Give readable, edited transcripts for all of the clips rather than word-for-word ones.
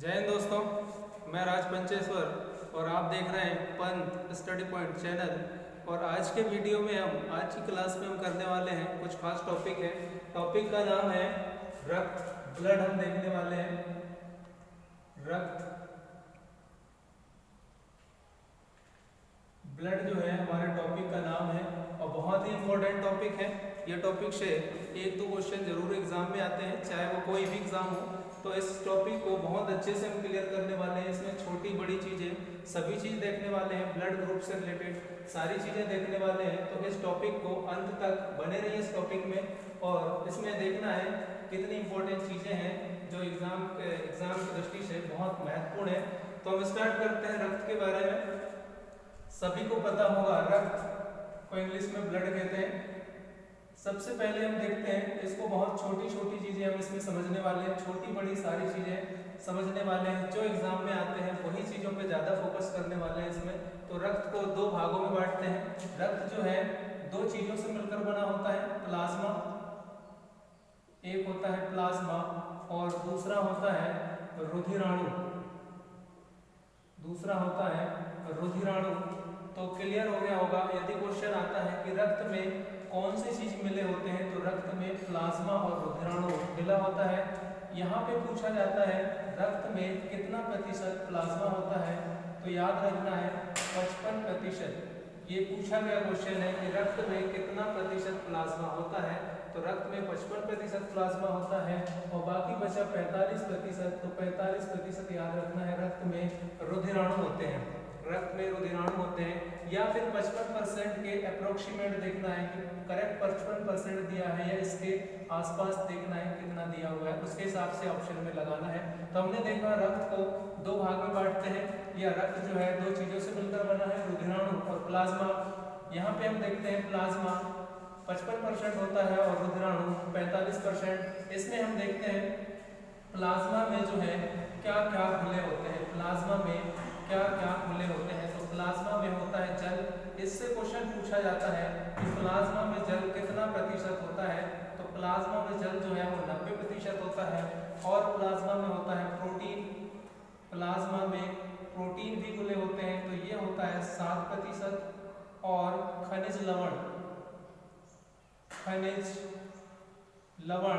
जय हिंद दोस्तों, मैं राज पंचेश्वर और आप देख रहे हैं पंत स्टडी पॉइंट चैनल। और आज के वीडियो में आज की क्लास में हम करने वाले हैं कुछ खास टॉपिक है। टॉपिक का नाम है रक्त, ब्लड हम देखने वाले हैं। रक्त, ब्लड जो है हमारे टॉपिक का नाम है और बहुत ही इंपॉर्टेंट टॉपिक है। ये टॉपिक से एक दो क्वेश्चन जरूर एग्जाम में आते हैं, चाहे वो कोई भी एग्जाम हो। तो इस टॉपिक को बहुत अच्छे से हम क्लियर करने वाले हैं। इसमें छोटी बड़ी चीज़ें सभी चीज़ देखने वाले हैं, ब्लड ग्रुप से रिलेटेड सारी चीज़ें देखने वाले हैं। तो इस टॉपिक को अंत तक बने रहिए इस टॉपिक में। और इसमें देखना है कितनी इंपॉर्टेंट चीज़ें हैं जो एग्जाम की दृष्टि से बहुत महत्वपूर्ण है। तो हम स्टार्ट करते हैं रक्त के बारे में। सभी को पता होगा रक्त को इंग्लिश में ब्लड कहते हैं। सबसे पहले हम देखते हैं इसको, बहुत छोटी छोटी चीजें हम इसमें समझने वाले हैं, छोटी बड़ी सारी चीजें समझने वाले हैं। जो एग्जाम में आते हैं वही चीजों पे ज्यादा फोकस करने वाले हैं इसमें। तो रक्त को दो भागों में बांटते हैं। रक्त जो है दो चीजों से मिलकर बना होता है, प्लाज्मा, एक होता है प्लाज्मा और दूसरा होता है रुधिराणु। दूसरा होता है रुधिराणु। तो क्लियर हो गया होगा। यदि क्वेश्चन आता है कि रक्त में कौन सी चीज मिले होते हैं, तो रक्त में प्लाज्मा और रुधिराणु मिला होता है। यहाँ पे पूछा जाता है रक्त में कितना प्रतिशत प्लाज्मा होता है, तो याद रखना है 55%। ये पूछा गया क्वेश्चन है कि रक्त में कितना प्रतिशत प्लाज्मा होता है, तो रक्त में 55% प्लाज्मा होता है और बाकी बचा 45%। तो 45% याद रखना है रक्त में रुधिराणु होते हैं। रक्त में रुधिराणु होते हैं, या फिर 55% के अप्रोक्सीमेट देखना है कि करेक्ट 55% दिया है या इसके आसपास देखना है कितना दिया हुआ है, उसके हिसाब से ऑप्शन में लगाना है। तो हमने देखा रक्त को दो भाग में बांटते हैं। या रक्त जो है दो चीजों से मिलकर बना है, रुधिराणु और प्लाज्मा। यहाँ पे हम देखते हैं प्लाज्मा 55% होता है और रुधिराणु 45%। इसमें हम देखते हैं प्लाज्मा में जो है क्या क्या खुले होते हैं, प्लाज्मा में क्या क्या खुले होते हैं। तो प्लाज्मा में होता है जल। इससे क्वेश्चन पूछा जाता है कि प्लाज्मा में जल कितना प्रतिशत होता है, तो प्लाज्मा में जल जो है वो 90% होता है। और प्लाज्मा में होता है प्रोटीन। प्लाज्मा में प्रोटीन भी खुले होते हैं, तो ये होता है 7%। और खनिज लवण, खनिज लवण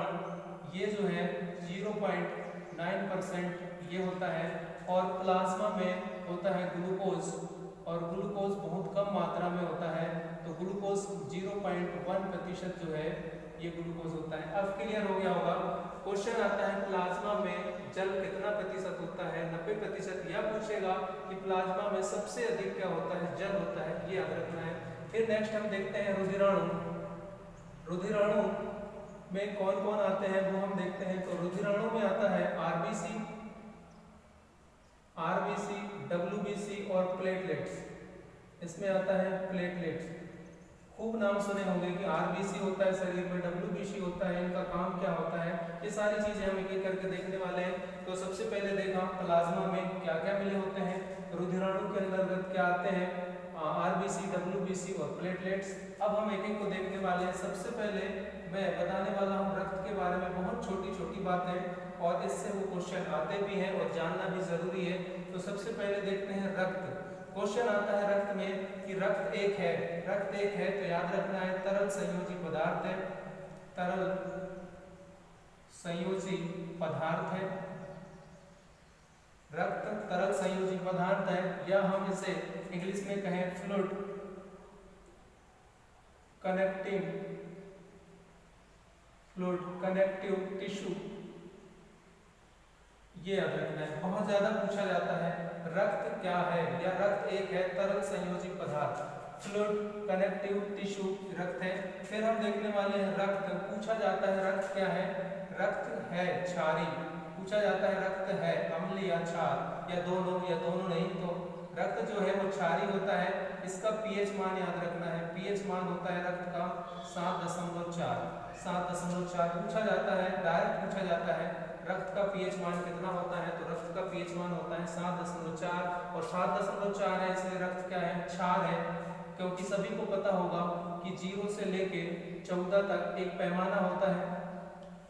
ये जो है 0.9% ये होता है। और प्लाज्मा में होता है ग्लूकोज, और ग्लूकोज बहुत कम मात्रा में होता है, तो ग्लूकोज 0.1% जो है ये ग्लूकोज होता है। अब क्लियर हो गया होगा। क्वेश्चन आता है प्लाज्मा में जल कितना प्रतिशत होता है, 90%। यह पूछेगा कि प्लाज्मा में सबसे अधिक क्या होता है, जल होता है, ये याद रखना है। फिर नेक्स्ट हम देखते हैं रुधिराणु। रुधिराणु में कौन कौन आते हैं वो हम देखते हैं। तो रुधिराणु में आता है आरबीसी, डब्ल्यूबीसी और प्लेटलेट्स। इसमें आता है प्लेटलेट्स। खूब नाम सुने होंगे कि आरबीसी होता है शरीर में, डब्ल्यूबीसी होता है, इनका काम क्या होता है, ये सारी चीजें हम एक एक करके देखने वाले हैं। तो सबसे पहले देखा प्लाज्मा में क्या क्या मिले होते हैं, रुधिराणु के अंतर्गत क्या आते हैं, आरबीसी, डब्ल्यूबीसी और प्लेटलेट्स। अब हम एक एक को देखने वाले हैं। सबसे पहले मैं बताने वाला हूँ रक्त के बारे में बहुत छोटी छोटी बातें, और इससे वो क्वेश्चन आते भी हैं और जानना भी जरूरी है। तो सबसे पहले देखते हैं रक्त। क्वेश्चन आता है रक्त में कि रक्त एक है। रक्त एक है तो याद रखना है तरल संयोजी पदार्थ है। तरल संयोजी पदार्थ है। रक्त तरल संयोजी पदार्थ है, या हम इसे इंग्लिश में कहें फ्लूइड कनेक्टिव टिश्यू, ये याद रखना है। बहुत ज्यादा पूछा जाता है रक्त क्या है, या रक्त एक है तरल संयोजी पदार्थ, फ्लूइड कनेक्टिव टिश्यू रक्त है। फिर हम देखने वाले हैं रक्त, पूछा जाता है रक्त क्या है, रक्त है क्षारी। पूछा जाता है रक्त है अम्ल या क्षार, या दोनों नहीं। तो रक्त जो है वो क्षारी होता है। इसका पीएच मान याद रखना है। पीएच मान होता है रक्त का 7.4 पूछा जाता है, डायरेक्ट पूछा जाता है रक्त का पीएच मान कितना होता है, तो रक्त का पीएच मान होता है 7.4। और 7.4 है इसलिए रक्त क्या है, क्षार है। क्योंकि सभी को पता होगा कि 0 से लेके 14 तक एक पैमाना होता है।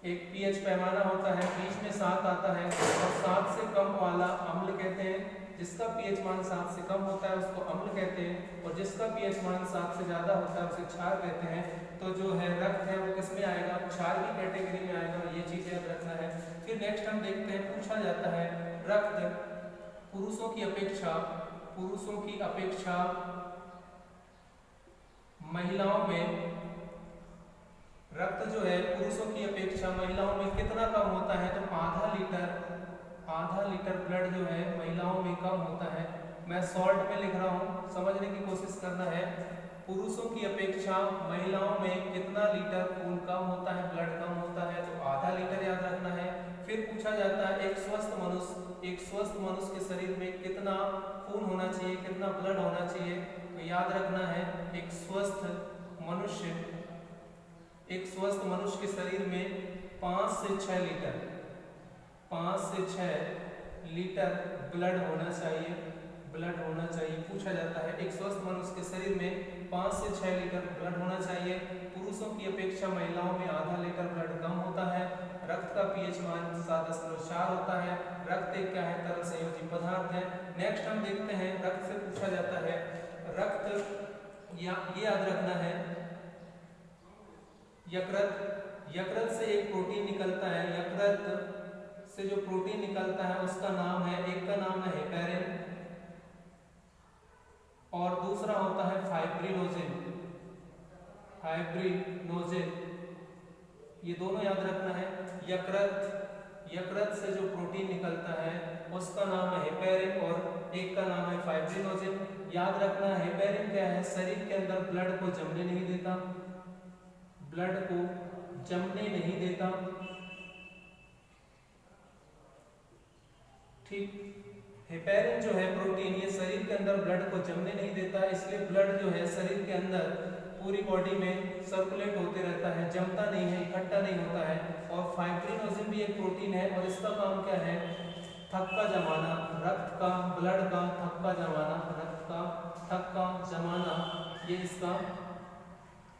एक पीएच पैमाना होता है, बीच में 7 आता है और 7 से कम वाला अम्ल कहते हैं। जिसका पीएच मान 7 से कम होता है उसको अम्ल कहते हैं और जिसका पीएच मान 7 से ज्यादा होता है उसे क्षार कहते हैं। तो जो है रक्त है वो किस में आएगा, क्षार की कैटेगरी में आएगा, ये चीज याद रखना है। फिर नेक्स्ट हम देखते हैं, पूछा जाता है रक्त पुरुषों की अपेक्षा महिलाओं में, रक्त जो है पुरुषों की अपेक्षा महिलाओं में कितना कम होता है, तो आधा लीटर ब्लड जो है महिलाओं में कम होता है। मैं शॉर्ट में लिख रहा हूँ, समझने की कोशिश करना है। पुरुषों की अपेक्षा महिलाओं में कितना लीटर खून कम होता है, ब्लड कम होता है, तो आधा लीटर याद रखना है। फिर पूछा जाता है एक स्वस्थ मनुष्य के शरीर में कितना खून होना चाहिए, कितना ब्लड होना चाहिए, तो याद रखना है एक स्वस्थ मनुष्य के शरीर में 5 से 6 लीटर ब्लड होना चाहिए। पूछा जाता है एक स्वस्थ मनुष्य के शरीर में 5 से 6 लीटर ब्लड होना चाहिए। पुरुषों की अपेक्षा महिलाओं में आधा लीटर ब्लड कम होता है। रक्त का पीएच मान 7.4 होता है। रक्त एक क्या है, तरल संयोजी पदार्थ है। नेक्स्ट हम देखते हैं रक्त से पूछा जाता है रक्त, ये याद रखना है यकृत से एक प्रोटीन निकलता है। यकृत से जो प्रोटीन निकलता है उसका नाम है, एक का नाम है हेपेरिन और दूसरा होता है फाइब्रिनोजेन। ये दोनों याद रखना है। यकृत से जो प्रोटीन निकलता है उसका नाम है हेपेरिन और एक का नाम है फाइब्रिनोजेन। याद रखना है हेपेरिन क्या है, शरीर के अंदर ब्लड को जमने नहीं देता, ठीक। हेपेरिन जो है प्रोटीन, ये शरीर के अंदर ब्लड को जमने नहीं देता, इसलिए ब्लड जो है शरीर के अंदर पूरी बॉडी में सर्कुलेट होते रहता है, जमता नहीं है, इकट्ठा नहीं होता है। और फाइब्रिनोजेन भी एक प्रोटीन है और इसका काम क्या है, थक्का जमाना, रक्त का, ब्लड का थक्का जमाना, ये इसका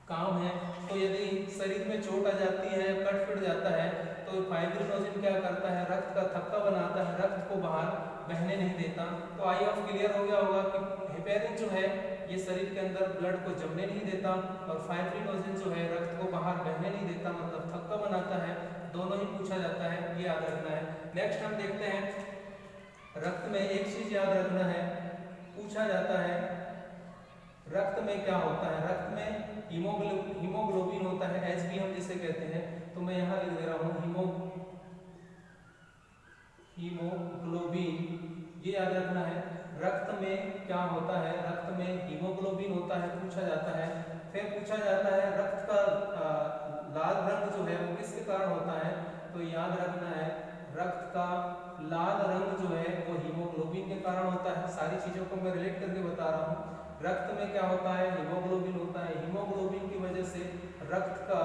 काम है। तो यदि शरीर में चोट आ जाती है, कट फिट जाता है, तो फाइब्रिनोजेन क्या करता है, रक्त का थक्का बनाता है, रक्त को बाहर बहने नहीं देता। तो आई ऑफ क्लियर हो गया होगा कि हेपेरिन जो है ये शरीर के अंदर ब्लड को जमने नहीं देता और फाइब्रिनोजेन जो है रक्त को बाहर बहने नहीं देता, मतलब थक्का बनाता है। दोनों ही पूछा जाता है, ये याद रखना है। नेक्स्ट हम देखते हैं रक्त में एक चीज याद रखना है, पूछा जाता है रक्त में क्या होता है। रक्त में हीमोग्लोबिन होता है, Hb हम जिसे कहते हैं। तो मैं यहाँ लिख दे रहा हूँ हीमोग्लोबिन, ये याद रखना है। रक्त में क्या होता है, रक्त में हीमोग्लोबिन होता है, पूछा जाता है। फिर पूछा जाता है रक्त का लाल रंग जो है वो किसके कारण होता है, तो याद रखना है रक्त का लाल रंग जो है वो हीमोग्लोबिन के कारण होता है। सारी चीजों को मैं रिलेट करके बता रहा हूँ। रक्त में क्या होता है, हीमोग्लोबिन होता है, हीमोग्लोबिन की वजह से रक्त का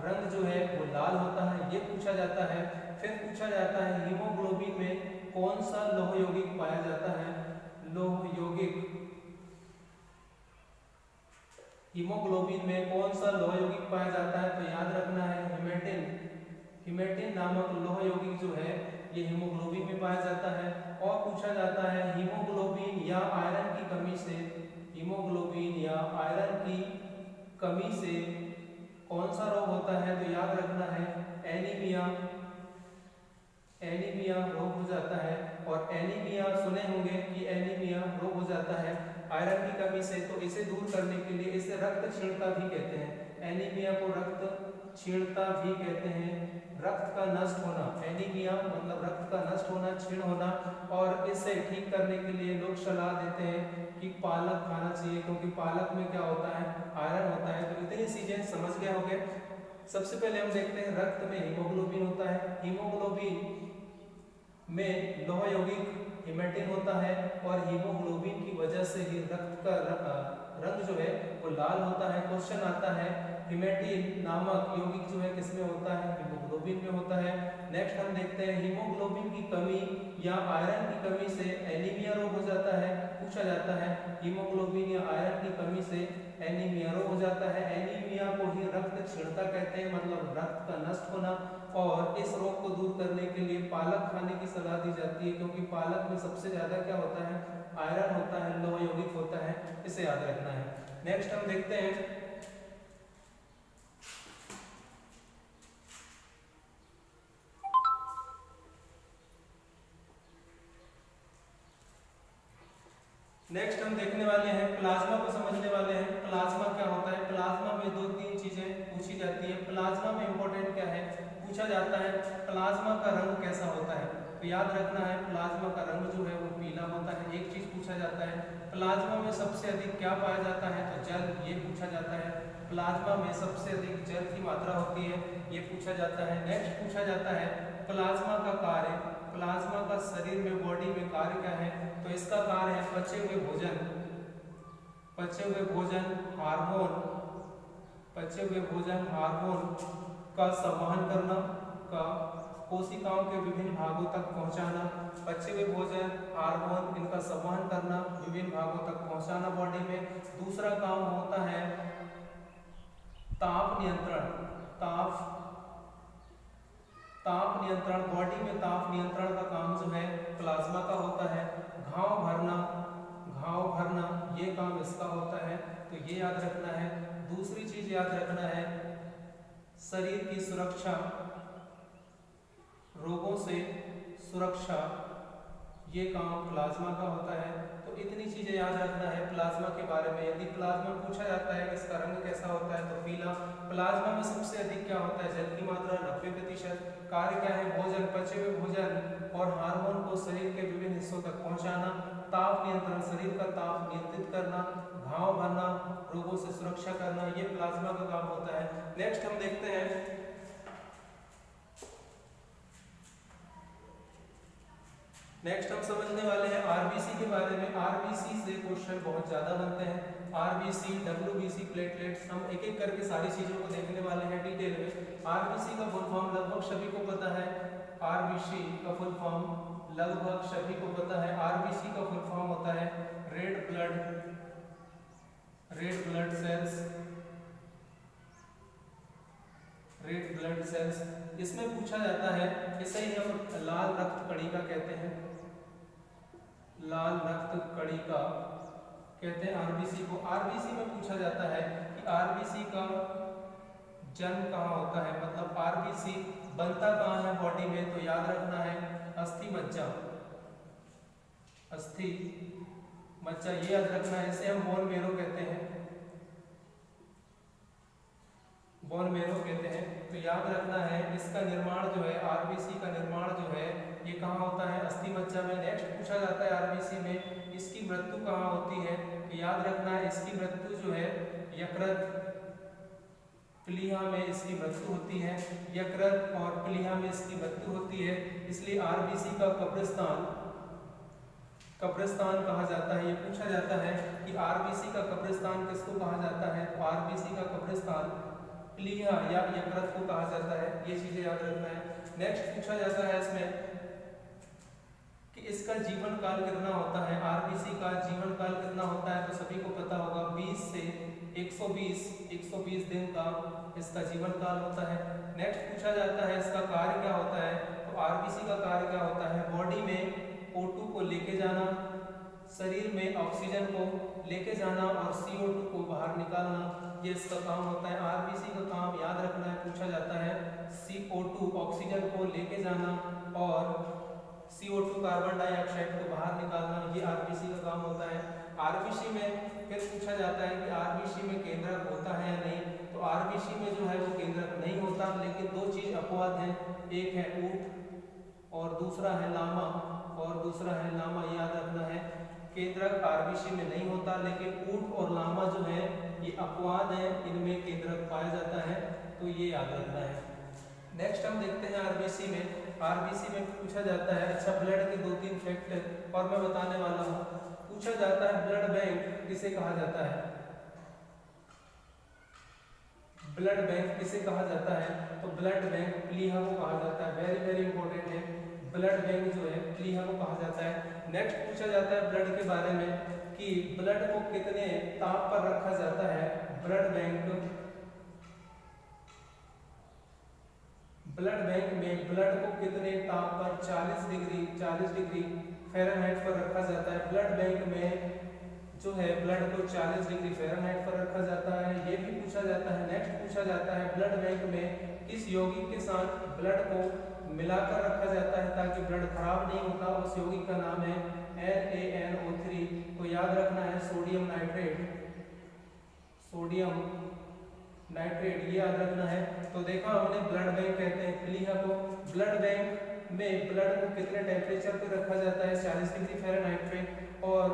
रंग जो है वो लाल होता है, ये पूछा जाता है। फिर पूछा जाता है हीमोग्लोबिन में कौन सा लौह यौगिक पाया जाता है, हीमोग्लोबिन में कौन सा लौह यौगिक पाया जाता है, तो याद रखना है हिमेटिन नामक लौह यौगिक जो है ये हीमोग्लोबिन में पाया जाता है। और पूछा जाता है हीमोग्लोबिन या आयरन की कमी से कौन सा रोग होता है, तो याद रखना है एनीमिया रोग हो जाता है। और एनीमिया सुने होंगे कि एनीमिया रोग हो जाता है आयरन की कमी से। तो इसे दूर करने के लिए इसे रक्त क्षीणता भी कहते हैं, एनीमिया को रक्त क्षीणता भी कहते हैं। रक्त का नष्ट होना, एनीमिया मतलब रक्त का नष्ट होना, क्षीण होना। और इसे ठीक करने के लिए लोग सलाह देते हैं कि पालक खाना चाहिए, क्योंकि पालक में क्या होता है, आयरन होता है। तो इतनी चीजें समझ गए होंगे। सबसे पहले हम देखते हैं रक्त में हीमोग्लोबिन होता है, हीमोग्लोबिन में लौह यौगिक हिमेटिन होता है और हीमोग्लोबिन की वजह से ही रक्त का रंग जो है वो लाल होता है। क्वेश्चन आता है हिमेटिन नामक यौगिक जो है किसमें होता है, हीमोग्लोबिन में होता है। नेक्स्ट हम देखते हैं हीमोग्लोबिन की कमी या आयरन की कमी से एनीमिया रोग हो जाता है। पूछा जाता है हीमोग्लोबिन या आयरन की कमी से एनीमिया रोग हो जाता है। एनीमिया को ही रक्त क्षीणता कहते हैं, मतलब रक्त का नष्ट होना। और इस रोग को दूर करने के लिए पालक खाने की सलाह दी जाती है, क्योंकि पालक में सबसे ज़्यादा क्या होता है, आयरन होता है, लोह यौगिक होता है, इसे याद रखना है। नेक्स्ट हम देखते हैं नेक्स्ट हम देखने वाले हैं प्लाज्मा को समझने वाले हैं। प्लाज्मा क्या होता है? प्लाज्मा में 2-3 चीजें पूछी जाती है। प्लाज्मा में इंपॉर्टेंट क्या है, पूछा जाता है प्लाज्मा का रंग कैसा होता है। तो याद रखना है प्लाज्मा का रंग जो है वो पीला होता है। एक चीज पूछा जाता है प्लाज्मा में सबसे अधिक क्या पाया जाता है, तो जल, ये पूछा जाता है। प्लाज्मा में सबसे अधिक जल की मात्रा होती है, ये पूछा जाता है। नेक्स्ट पूछा जाता है प्लाज्मा का कार्य, प्लाज्मा का शरीर में, बॉडी में कार्य क्या है, तो इसका कार्य है पचे हुए भोजन, पचे हुए भोजन हार्मोन, पचे हुए भोजन हार्मोन का संवहन करना, का कोशिकाओं के विभिन्न भागों तक पहुंचाना। पचे हुए भोजन हार्मोन इनका संवहन करना, विभिन्न भागों तक पहुंचाना बॉडी में। दूसरा काम होता है ताप नियंत्रण, ताप नियंत्रण, बॉडी में ताप नियंत्रण का काम जो है प्लाज्मा का होता है। घाव भरना, ये काम इसका होता है, तो ये याद रखना है। दूसरी चीज याद रखना है शरीर की सुरक्षा, रोगों से सुरक्षा, ये काम प्लाज्मा का होता है। तो इतनी चीजें याद रखना है प्लाज्मा के बारे में। यदि प्लाज्मा पूछा जाता है कि इसका रंग कैसा होता है, तो पीला। प्लाज्मा में सबसे अधिक क्या होता है, जल की मात्रा 90%। कार्य क्या है, भोजन, पचे हुए भोजन और हार्मोन को शरीर के विभिन्न हिस्सों तक पहुंचाना। ताप नियंत्रण, शरीर का ताप नियंत्रित करना। घाव भरना, रोगों से सुरक्षा करना, ये प्लाज्मा का काम होता है। नेक्स्ट हम देखते हैं नेक्स्ट हम समझने वाले हैं आरबीसी के बारे में। आरबीसी से क्वेश्चन बहुत ज्यादा बनते हैं। आरबीसी, डब्ल्यूबीसी, प्लेटलेट्स, हम एक एक करके सारी चीजों को देखने वाले हैं डिटेल में। आरबीसी का फुल फॉर्म लगभग सभी को पता है। आरबीसी का फुल फॉर्म लगभग सभी को पता है। आरबीसी का फुल फॉर्म होता है red blood cells, red blood cells. इसमें पूछा जाता है, इसे ही हम लाल रक्त कणिका कहते हैं, लाल रक्त कणिका कहते हैं आरबीसी को। आरबीसी में पूछा जाता है कि आरबीसी का जन्म कहाँ होता है, मतलब आरबीसी बनता कहाँ है बॉडी में, तो याद रखना है अस्थि मज्जा, अस्थि मज्जा, ये याद रखना है। इसे हम बोन मेरो कहते हैं, बोन मेरो कहते हैं। तो याद रखना है इसका निर्माण जो है, आरबीसी का निर्माण जो है ये कहाँ होता है, अस्थि मज्जा में। नेक्स्ट पूछा जाता है आरबीसी में इसकी मृत्यु कहाँ होती है, तो याद रखना है इसकी मृत्यु जो है यकृत प्लीहा में इसकी मृत्यु होती है, यकृत और प्लीहा में इसकी मृत्यु होती है। इसलिए आरबीसी का कब्रिस्तान कहा जाता है। ये पूछा जाता है कि आरबीसी का कब्रिस्तान किसको कहा जाता है, तो आरबीसी का कब्रिस्तान प्लीहा या यकृत को कहा जाता है। ये चीजें याद रखना है। नेक्स्ट पूछा जाता है इसमें कि इसका जीवन काल कितना होता है। आरबीसी का जीवन काल कितना होता है, तो सभी को पता होगा 20 से 120 दिन का इसका जीवन काल होता है। नेक्स्ट पूछा जाता है इसका कार्य क्या होता है, तो आरबीसी का कार्य क्या होता है, बॉडी में O2 को लेके जाना, शरीर में ऑक्सीजन को लेके जाना और CO2 को बाहर निकालना, ये इसका काम होता है। आरबीसी का काम याद रखना है, पूछा जाता है CO2 ऑक्सीजन को लेके जाना और CO2 कार्बन डाइऑक्साइड को बाहर निकालना, ये आरबीसी का काम होता है। आरबीसी में फिर पूछा जाता है कि आरबीसी में केंद्रक होता है या नहीं, तो आरबीसी में जो है वो केंद्रक नहीं होता, लेकिन 2 चीज अपवाद हैं, एक है ऊंट और दूसरा है लामा, ये याद रखना है। केंद्रक आरबीसी में नहीं होता, लेकिन ऊंट और लामा जो है ये अपवाद है, इनमें केंद्रक पाया जाता है, तो ये याद रखना है। नेक्स्ट हम देखते हैं आरबीसी में। आरबीसी में पूछा जाता है, अच्छा ब्लड के 2-3 फैक्ट और मैं बताने वाला हूँ। पूछा जाता है ब्लड बैंक किसे कहा जाता है, ब्लड बैंक किसे कहा जाता है, तो ब्लड बैंक प्लीहा को कहा जाता है। वेरी वेरी इंपॉर्टेंट है, ब्लड बैंक जो है प्लीहा को कहा जाता है। नेक्स्ट पूछा जाता है ब्लड के बारे में कि ब्लड को कितने ताप पर रखा जाता है। ब्लड ब्लड बैंक में ब्लड को कितने ताप पर 40 डिग्री फ़ारेनहाइट पर रखा जाता है। ब्लड बैंक में जो है ब्लड को 40 डिग्री फ़ारेनहाइट पर रखा जाता है, ये भी पूछा जाता है। नेक्स्ट पूछा जाता है ब्लड बैंक में किस यौगिक के साथ ब्लड को मिलाकर रखा जाता है ताकि ब्लड खराब नहीं होता। उस यौगिक का नाम है NaNO3। तो याद रखना है सोडियम नाइट्रेट, ये याद रखना है। तो देखा हमने ब्लड बैंक कहते हैं प्लीहा को। ब्लड बैंक में ब्लड को कितने टेम्परेचर पे रखा जाता है 40 डिग्री फ़ारेनहाइट पे। और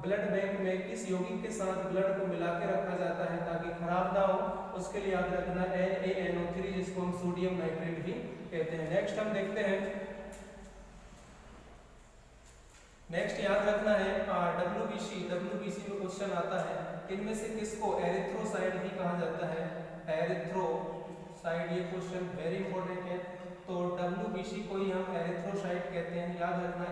ब्लड बैंक में किस यौगिक के साथ ब्लड को मिला के रखा जाता है ताकि खराब ना हो, उसके लिए याद रखना NaNO3 जिसको हम सोडियम नाइट्रेट भी कहते हैं। नेक्स्ट हम देखते हैं, नेक्स्ट याद रखना है WBC में क्वेश्चन आता है इनमें से किसको एरिथ्रोसाइट भी कहा जाता है। एरिथ्रोसाइट, ये क्वेश्चन वेरी इंपॉर्टेंट है। तो WBC को ही हम एरिथ्रोसाइट कहते हैं, याद रखना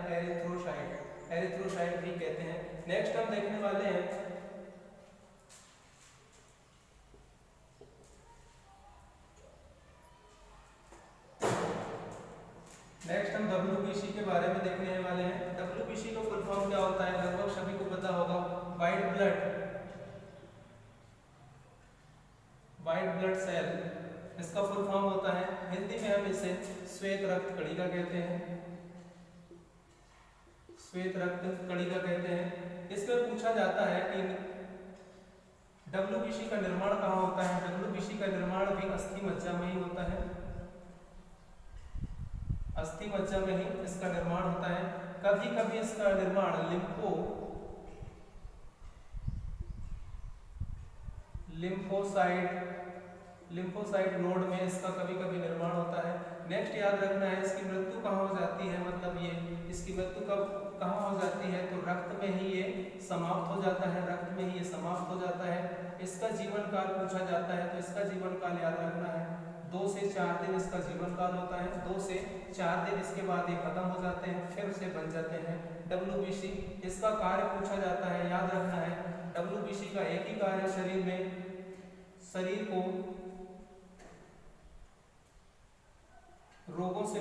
एरिथ्रोसाइट भी कहते हैं। नेक्स्ट हम देखने वाले हैं WBC के बारे में देखने वाले हैं। WBC का फुल फॉर्म क्या होता है, लगभग सभी को पता होगा। व्हाइट ब्लड सेल इसका फुल फॉर्म होता है। हिंदी में हम इसे श्वेत रक्त कणिका कहते हैं। इसमें पूछा जाता है कि WBC का निर्माण कहाँ होता है। WBC का निर्माण भी अस्थि मज्जा में ही होता है। अस्थि मज्जा में ही इसका निर्माण होता है। कभी कभी इसका निर्माण लिम्फोसाइट नोड में इसका कभी कभी निर्माण होता है। नेक्स्ट याद रखना है इसकी मृत्यु कहाँ हो जाती है, मतलब ये इसकी मृत्यु कहाँ हो जाती है, तो रक्त में ही ये समाप्त हो जाता है। इसका जीवन काल पूछा जाता है, तो इसका जीवन काल याद रखना है 2 से 4 दिन इसका जीवन काल होता है। 2 से 4 दिन इसके बाद ये खत्म हो जाते हैं, फिर से बन जाते हैं। WBC इसका कार्य पूछा जाता है, याद रखना है WBC का एक ही कार्य शरीर को रोगों से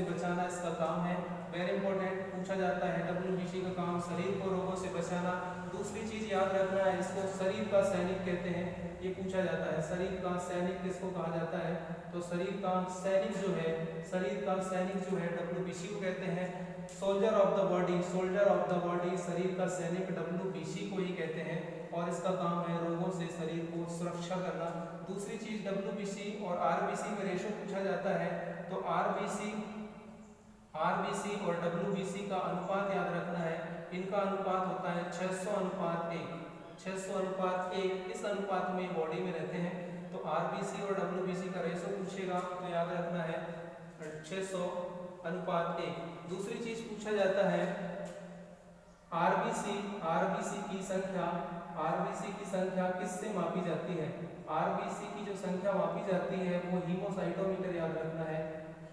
बचाना इसका काम है। वेरी इंपॉर्टेंट पूछा जाता है WBC का काम शरीर को रोगों से बचाना। दूसरी चीज याद रखना है इसको शरीर का सैनिक कहते हैं, ये पूछा जाता है। शरीर का सैनिक किसको कहा जाता है, तो शरीर का सैनिक जो है WBC को कहते हैं। सोल्जर ऑफ द बॉडी शरीर का सैनिक WBC को ही कहते हैं और इसका काम है रोगों से शरीर को सुरक्षा करना। दूसरी चीज WBC और RBC में रेशो पूछा जाता है, तो RBC और WBC का अनुपात याद रखना है। इनका अनुपात होता है 600:1। इस अनुपात में बॉडी में रहते हैं। तो RBC और WBC का रेशो पूछेगा तो याद रखना है 600:1। दूसरी चीज पूछा जाता है RBC की संख्या किससे मापी जाती है। RBC की जो संख्या मापी जाती है वो हीमोसाइटोमीटर, याद रखना है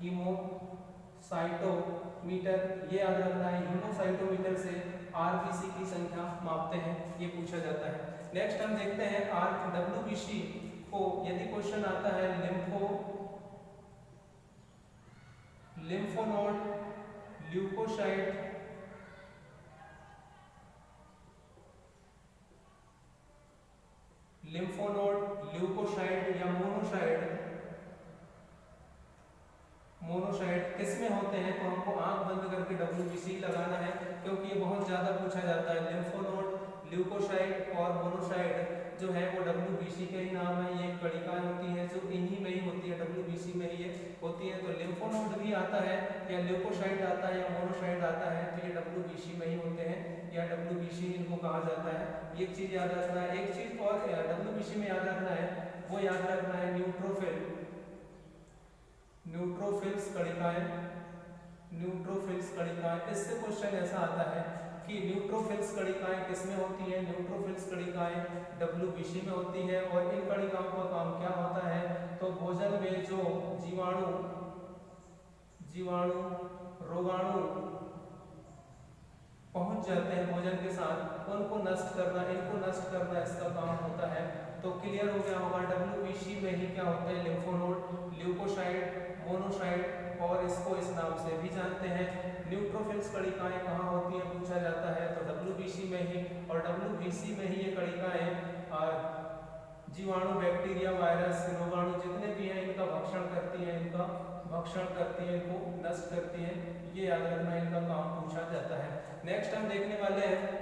हीमोसाइटोमीटर, ये याद रखना है। हीमोसाइटोमीटर से RBC की संख्या मापते हैं, ये पूछा जाता है। नेक्स्ट हम देखते हैं WBC को यदि क्वेश्चन आता है लिम्फोनोड, ल्यूकोसाइट या मोनोसाइट किस में होते हैं, तो हमको आंख बंद करके WBC लगाना है क्योंकि ये बहुत ज्यादा पूछा जाता है। लिम्फोनोड, ल्यूकोसाइट और मोनोसाइट जो है वो WBC के ही नाम है। ये कणिकाएं होती हैं जो इन्हीं में ही होती है, WBC में ही ये होती है। तो लिम्फोनोड भी आता है या ल्यूकोसाइट आता है या मोनोसाइट आता है, तो ये WBC में ही होते हैं या WBC इनको कहा जाता है। ये चीज याद रखना है। एक चीज और WBC में याद रखना है, वो याद रखना है न्यूट्रोफिल्स कणिकाएं। इससे क्वेश्चन ऐसा आता है कि न्यूट्रोफिल्स कणिकाएं किसमें होती हैं। न्यूट्रोफिल्स कणिकाएं WBC में होती है और इन कणिकाओं का काम क्या होता है, तो भोजन में जो जीवाणु रोगाणु पहुंच जाते हैं भोजन के साथ, इनको नष्ट करना इसका काम होता है तो क्लियर हो गया होगा। WBC में ही क्या होते हैं, लिम्फोनोड, ल्यूकोसाइट, मोनोसाइट और इसको इस नाम से भी जानते हैं। न्यूट्रोफिल्स कणिकाएं कहाँ होती हैं पूछा जाता है, तो WBC में ही, और WBC में ही ये कणिकाएं जीवाणु, बैक्टीरिया, वायरस, रोगाणु जितने भी हैं इनका भक्षण करती हैं, इनको नष्ट करती हैं। ये याद रखना, इनका काम पूछा जाता है। नेक्स्ट हम देखने वाले हैं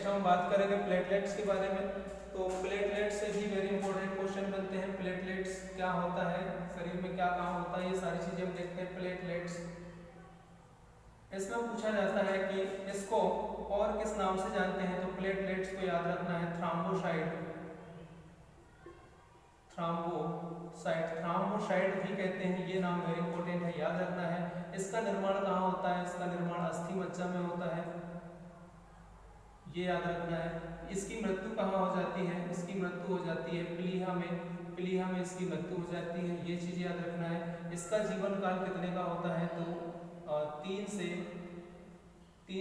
हम बात करेंगे प्लेटलेट्स के बारे में। तो प्लेटलेट्स से भी वेरी इंपॉर्टेंट क्वेश्चन बनते हैं। प्लेटलेट्स क्या होता है, शरीर में क्या काम होता है, ये सारी चीजें हम देखते हैं। प्लेटलेट्स इसमें पूछा जाता है कि इसको और किस नाम से जानते हैं, तो प्लेटलेट्स को याद रखना है थ्राम्बोसाइट भी कहते हैं। ये नाम वेरी इंपॉर्टेंट है, याद रखना है। इसका निर्माण कहाँ होता है, इसका निर्माण अस्थि मज्जा में होता है, ये याद रखना है। इसकी मृत्यु कहाँ हो जाती है, इसकी मृत्यु हो जाती है प्लीहा में इसकी मृत्यु हो जाती है, ये चीज याद रखना है। इसका जीवन काल कितने का होता है, तो 3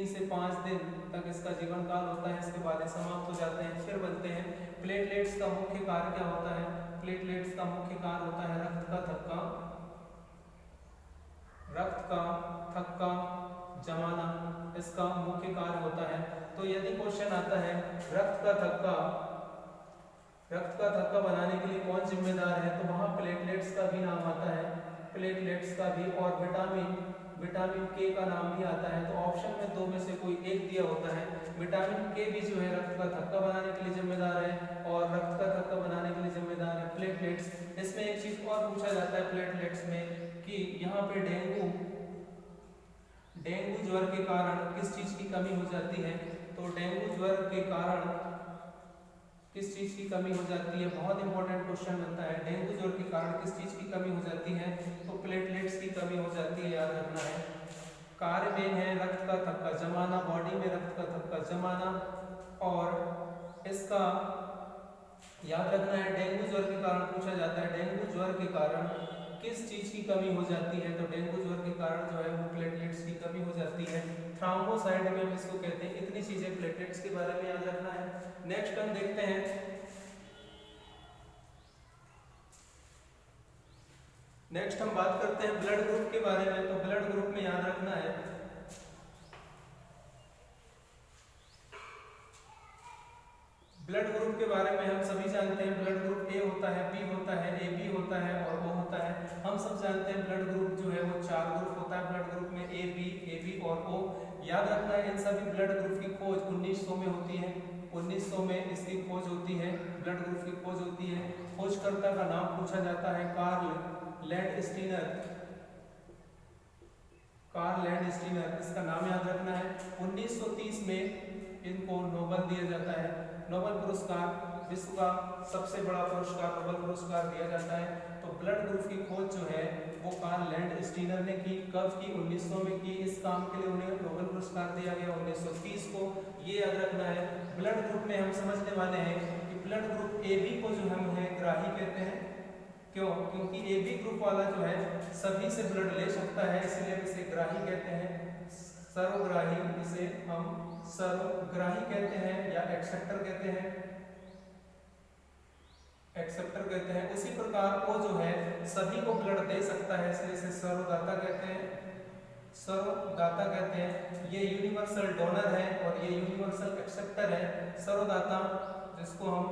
से 5 दिन तक इसका जीवन काल होता है, इसके बाद समाप्त हो जाते हैं, फिर बनते हैं। प्लेटलेट्स का मुख्य कार्य क्या होता है, प्लेटलेट्स का मुख्य कार्य होता है रक्त का थक्का जमाना, इसका मुख्य कार्य होता है। तो यदि क्वेश्चन आता है रक्त का थक्का बनाने के लिए कौन जिम्मेदार है, तो वहां प्लेटलेट्स का भी नाम आता है, प्लेटलेट्स का भी, और विटामिन के का नाम भी आता है। तो ऑप्शन में 2 में से कोई एक दिया होता है। विटामिन के भी जो है रक्त का थक्का बनाने के लिए जिम्मेदार है, और रक्त का थक्का बनाने के लिए जिम्मेदार है प्लेटलेट्स। इसमें एक चीज और पूछा जाता है प्लेटलेट्स में कि यहाँ पे डेंगू ज्वर के कारण किस चीज की कमी हो जाती है, तो डेंगू ज्वर के कारण किस चीज की कमी हो जाती है, बहुत इंपॉर्टेंट क्वेश्चन बनता है। डेंगू ज्वर के कारण किस चीज की कमी हो जाती है, तो प्लेटलेट्स की कमी हो जाती है, याद रखना है। कार्य में है रक्त का थक्का जमाना, बॉडी में रक्त का थक्का जमाना, और इसका याद रखना है डेंगू ज्वर के कारण पूछा जाता है, डेंगू ज्वर के कारण किस चीज की कमी हो जाती है, तो डेंगू ज्वर के कारण जो है वो प्लेटलेट्स की कमी हो जाती है। थ्राम्बोसाइट में हम इसको कहते हैं। इतनी चीजें प्लेटलेट्स के बारे में याद रखना है। नेक्स्ट हम देखते हैं हम बात करते हैं ब्लड ग्रुप के बारे में। तो ब्लड ग्रुप में याद रखना है ब्लड ग्रुप के बारे में हम सभी जानते हैं। ब्लड ग्रुप ए होता है, बी होता है, AB होता है और O होता है। हम सब जानते हैं ब्लड ग्रुप जो है वो 4 ग्रुप होता है ब्लड ग्रुप में, AB और O। याद रखना है इन सभी ब्लड ग्रुप की खोज 1900 में होती है। 1900 में इसकी खोज होती है, ब्लड ग्रुप की खोज होती है। खोजकर्ता का नाम पूछा जाता है कार्ल लैंडस्टीनर, इसका नाम याद रखना है। 1930 में इनको नोबेल दिया जाता है। नोबेल पुरस्कार विश्व का सबसे बड़ा पुरस्कार नोबेल पुरस्कार दिया जाता है। तो ब्लड ग्रुप की खोज जो है वो कार्ल लैंडस्टीनर ने की। कब की, 1900 में की। इस काम के लिए उन्हें नोबेल पुरस्कार दिया गया 1930 को, ये याद रखना है। ब्लड ग्रुप में हम समझने वाले हैं कि ब्लड ग्रुप AB को जो हम है ग्राही कहते हैं। क्यों? क्योंकि AB ग्रुप वाला जो है सभी से ब्लड ले सकता है, इसलिए इसे ग्राही कहते हैं। सर्वग्राही, इसे हम सर्वग्राही कहते हैं या एक्सेप्टर कहते हैं। उसी प्रकार वो जो है सभी को ब्लड दे सकता है, इसलिए इसे सर्वदाता कहते हैं। ये यूनिवर्सल डोनर है और ये यूनिवर्सल एक्सेप्टर है। सर्वदाता जिसको हम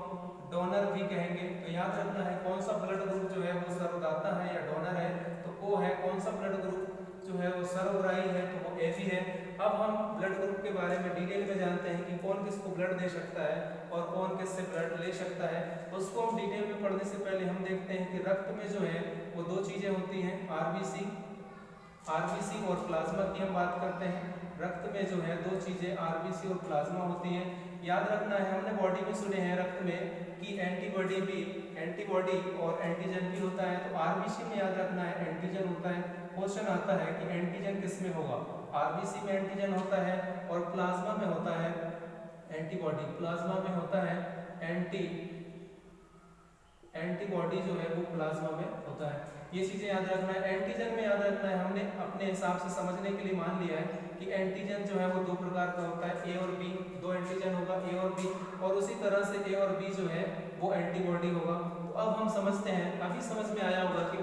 डोनर भी कहेंगे। तो याद रखना है कौन सा ब्लड ग्रुप जो है वो सर्वदाता है या डोनर है, तो O है। कौन सा ब्लड ग्रुप जो है वो सर्वग्राही है, तो वो AB है। अब हम ब्लड ग्रुप के बारे में डिटेल में जानते हैं कि कौन किसको ब्लड दे सकता है और कौन किससे ब्लड ले सकता है। उसको हम डिटेल में पढ़ने से पहले हम देखते हैं कि रक्त में जो है वो 2 चीजें होती हैं, RBC और प्लाज्मा की हम बात करते हैं। रक्त में जो है 2 चीजें RBC और प्लाज्मा होती हैं। याद रखना है, हमने बॉडी में सुने हैं रक्त में कि एंटीबॉडी और एंटीजन भी होता है। तो RBC में याद रखना है एंटीजन होता है। क्वेश्चन आता है कि एंटीजन किस में होगा, RBC में एंटीजन होता है और प्लाज्मा में होता है एंटीबॉडी। प्लाज्मा में होता है एंटीबॉडी जो है वो प्लाज्मा में होता है। ये चीजें याद रखना है। एंटीजन में याद रखना है, हमने अपने हिसाब से समझने के लिए मान लिया है कि एंटीजन जो है वो दो प्रकार का होता है, ए और बी। दो एंटीजन होगा, ए और बी, और उसी तरह से ए और बी जो है वो एंटीबॉडी होगा। तो अब हम समझते हैं, अभी समझ में आया होगा कि